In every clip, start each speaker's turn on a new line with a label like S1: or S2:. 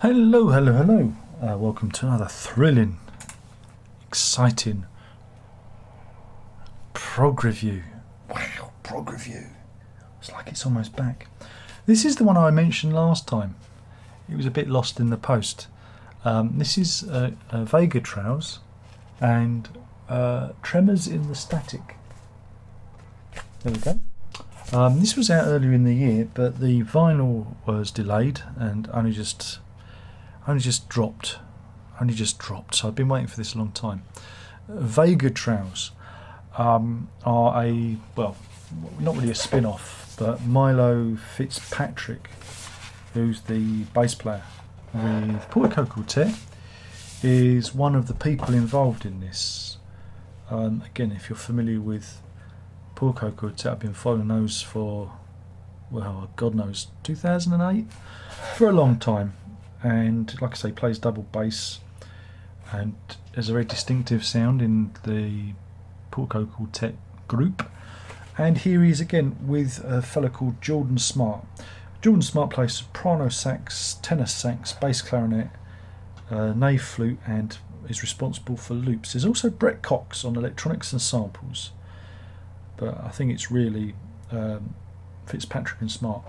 S1: Hello, hello, hello. Welcome to another thrilling, exciting prog review. Wow, prog review. It's like it's almost back. This is the one I mentioned last time. It was a bit lost in the post. This is Vega Tremors and Tremors in the Static. There we go. This was out earlier in the year, but the vinyl was delayed and only just dropped. So I've been waiting for this a long time. Vega Tremors are well, not really a spin-off, but Milo Fitzpatrick, who's the bass player with Portico Quartet, is one of the people involved in this. Again, if you're familiar with Portico Quartet, I've been following those for, well, God knows, 2008, for a long time. And like I say, plays double bass and has a very distinctive sound in the Portico Quartet group. And here he is again with a fellow called Jordan Smart. Jordan Smart plays soprano sax, tenor sax, bass clarinet, nave flute, and is responsible for loops. There's also Brett Cox on electronics and samples, but I think it's really Fitzpatrick and Smart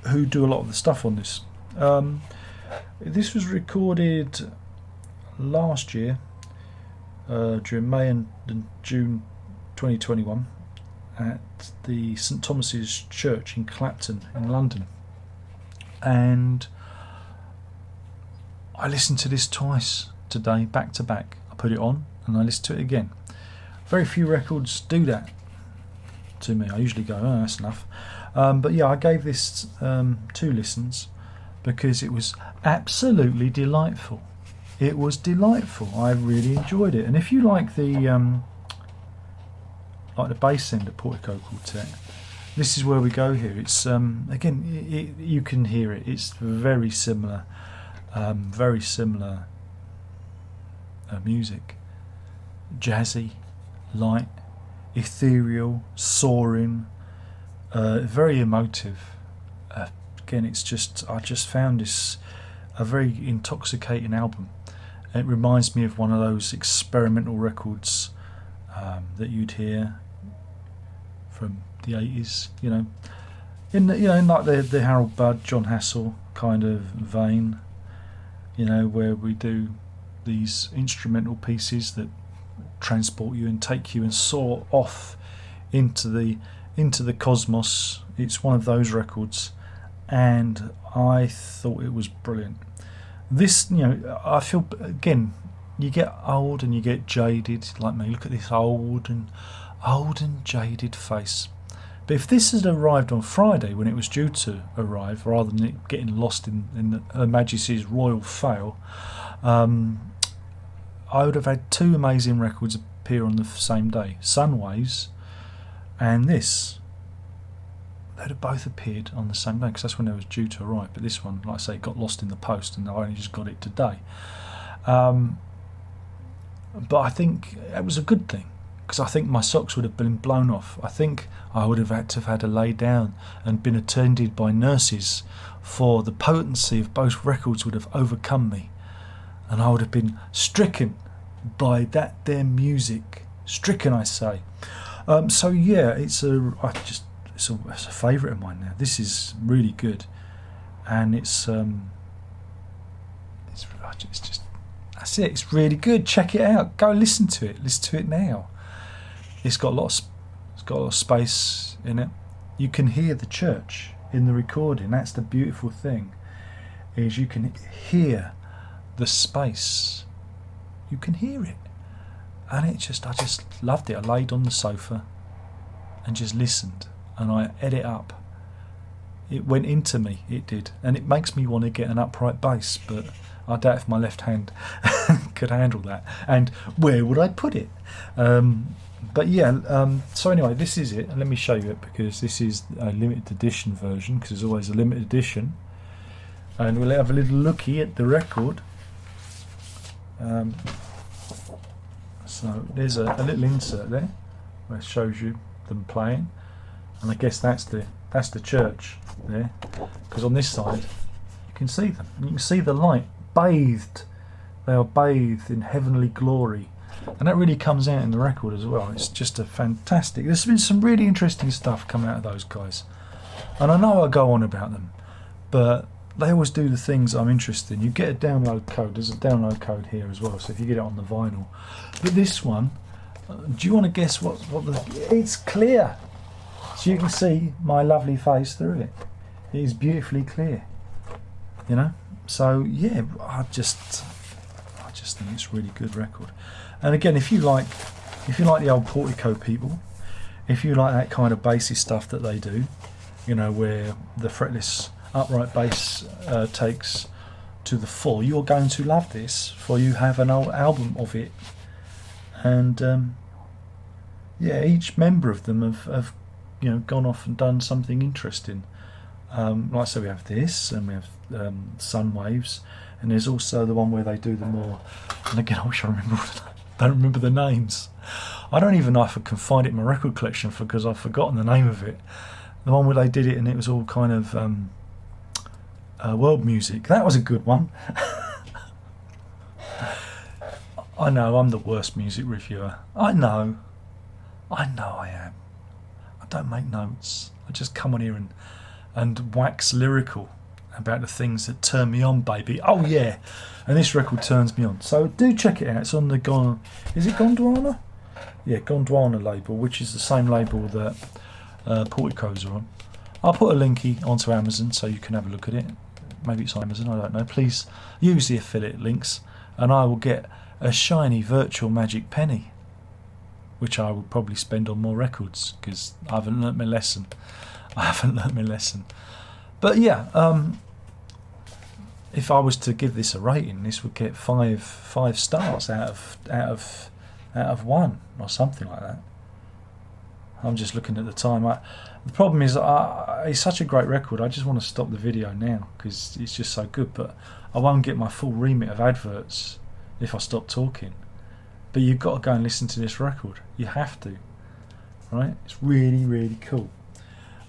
S1: who do a lot of the stuff on this. This was recorded last year during May and June 2021 at the St Thomas's Church in Clapton in London, and I listened to this twice today, back to back. I put it on and I listened to it again. Very few records do that to me. I usually go, oh, that's enough, but yeah, I gave this 2 listens because it was absolutely delightful. It was delightful. I really enjoyed it. And if you like the bass end of Portico Quartet, this is where we go here. It's again, you can hear it. It's very similar music. Jazzy, light, ethereal, soaring, very emotive. Again, I just found this a very intoxicating album. It reminds me of one of those experimental records that you'd hear from the 80s, in like the Harold Budd, John Hassell kind of vein, where we do these instrumental pieces that transport you and take you and soar off into the cosmos. It's one of those records, and I thought it was brilliant. This, I feel, again, you get old and you get jaded, like me. Look at this old and jaded face. But if this had arrived on Friday when it was due to arrive, rather than it getting lost in Her Majesty's royal fail, I would have had 2 amazing records appear on the same day. Sunways and this. They'd have both appeared on the same day because that's when they was due to arrive. But this one, like I say, got lost in the post and I only just got it today. But I think it was a good thing, because I think my socks would have been blown off. I think I would have had to lay down and been attended by nurses, for the potency of both records would have overcome me, and I would have been stricken by that their music. Stricken, I say. So yeah, it's a favourite of mine now. This is really good, and it's just that's it. It's really good. Check it out. Go listen to it. Listen to it now. It's got a lot of space in it. You can hear the church in the recording. That's the beautiful thing, is you can hear the space. You can hear it, and I just loved it. I laid on the sofa and just listened, and I ate it up. It went into me, it did, and it makes me want to get an upright bass, but I doubt if my left hand could handle that. And where would I put it? But yeah, so anyway, this is it, and let me show you it, because this is a limited edition version, because there's always a limited edition. And we'll have a little looky at the record. So there's a little insert there where it shows you them playing, and I guess that's the church there, because on this side you can see them. You can see the light bathed. They are bathed in heavenly glory. And that really comes out in the record as well. It's just a fantastic... There's been some really interesting stuff come out of those guys. And I know I go on about them, but they always do the things I'm interested in. You get a download code. There's a download code here as well, so if you get it on the vinyl. But this one, do you want to guess what the... It's clear. So you can see my lovely face through it. It is beautifully clear. You know? So, yeah, I just think it's a really good record. And again, if you like the old Portico people, if you like that kind of bassy stuff that they do, you know, where the fretless upright bass takes to the full, you're going to love this, for you have an old album of it. And yeah, each member of them have you know, gone off and done something interesting. Like I said, we have this, and we have Sun Waves, and there's also the one where they do the more, and again, I wish I don't remember the names. I don't even know if I can find it in my record collection because I've forgotten the name of it. The one where they did it and it was all kind of world music. That was a good one. I know, I'm the worst music reviewer. I know I am. I don't make notes. I just come on here and wax lyrical about the things that turn me on, baby. Oh yeah, and this record turns me on. So do check it out. It's on the is it Gondwana? Yeah, Gondwana label, which is the same label that Porticos are on. I'll put a linky onto Amazon so you can have a look at it. Maybe it's on Amazon, I don't know. Please use the affiliate links and I will get a shiny virtual magic penny, which I will probably spend on more records because I haven't learnt my lesson. But yeah, if I was to give this a rating, this would get five stars out of 1 or something like that. I'm just looking at the time. The problem is, it's such a great record. I just want to stop the video now because it's just so good. But I won't get my full remit of adverts if I stop talking. But you've got to go and listen to this record. You have to, right? It's really, really cool.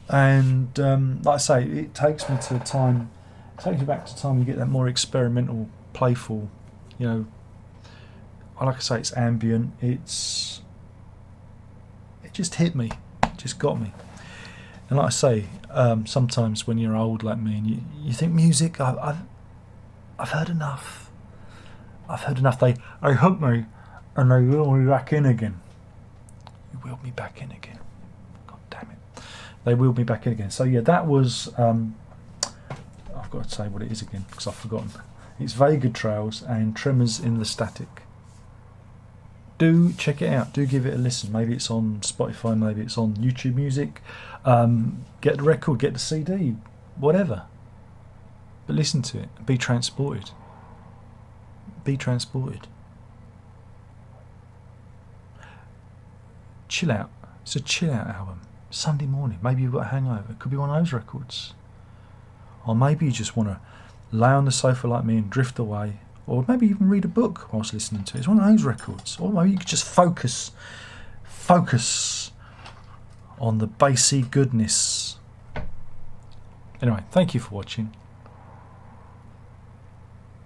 S1: And like I say, it takes me to a time. It takes you back to a time you get that more experimental, playful. You know, like I say, it's ambient. It just hit me. It just got me. And like I say, sometimes when you're old like me and you think music, I've heard enough. I've heard enough. They hook me and they reel me back in again. You wheeled me back in again. God damn it. They wheeled me back in again. So yeah, that was, I've got to say what it is again because I've forgotten. It's Vega Trails and Tremors in the Static. Do check it out. Do give it a listen. Maybe it's on Spotify, maybe it's on YouTube Music. Get the record, get the CD, whatever. But listen to it. Be transported. Be transported. Chill out. It's a chill out album. Sunday morning. Maybe you've got a hangover. It could be one of those records. Or maybe you just want to lay on the sofa like me and drift away. Or maybe even read a book whilst listening to it. It's one of those records. Or maybe you could just focus on the bassy goodness. Anyway, thank you for watching.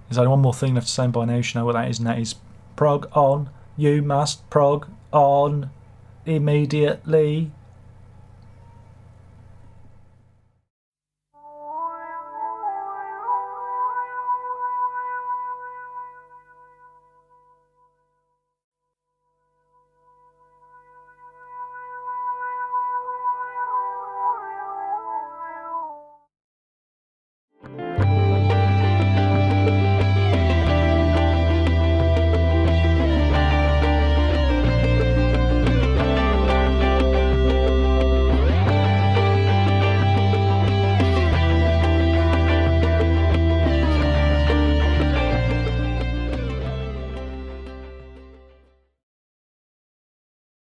S1: There's only one more thing left to say by now. You should know what that is, and that is prog on. You must prog on immediately.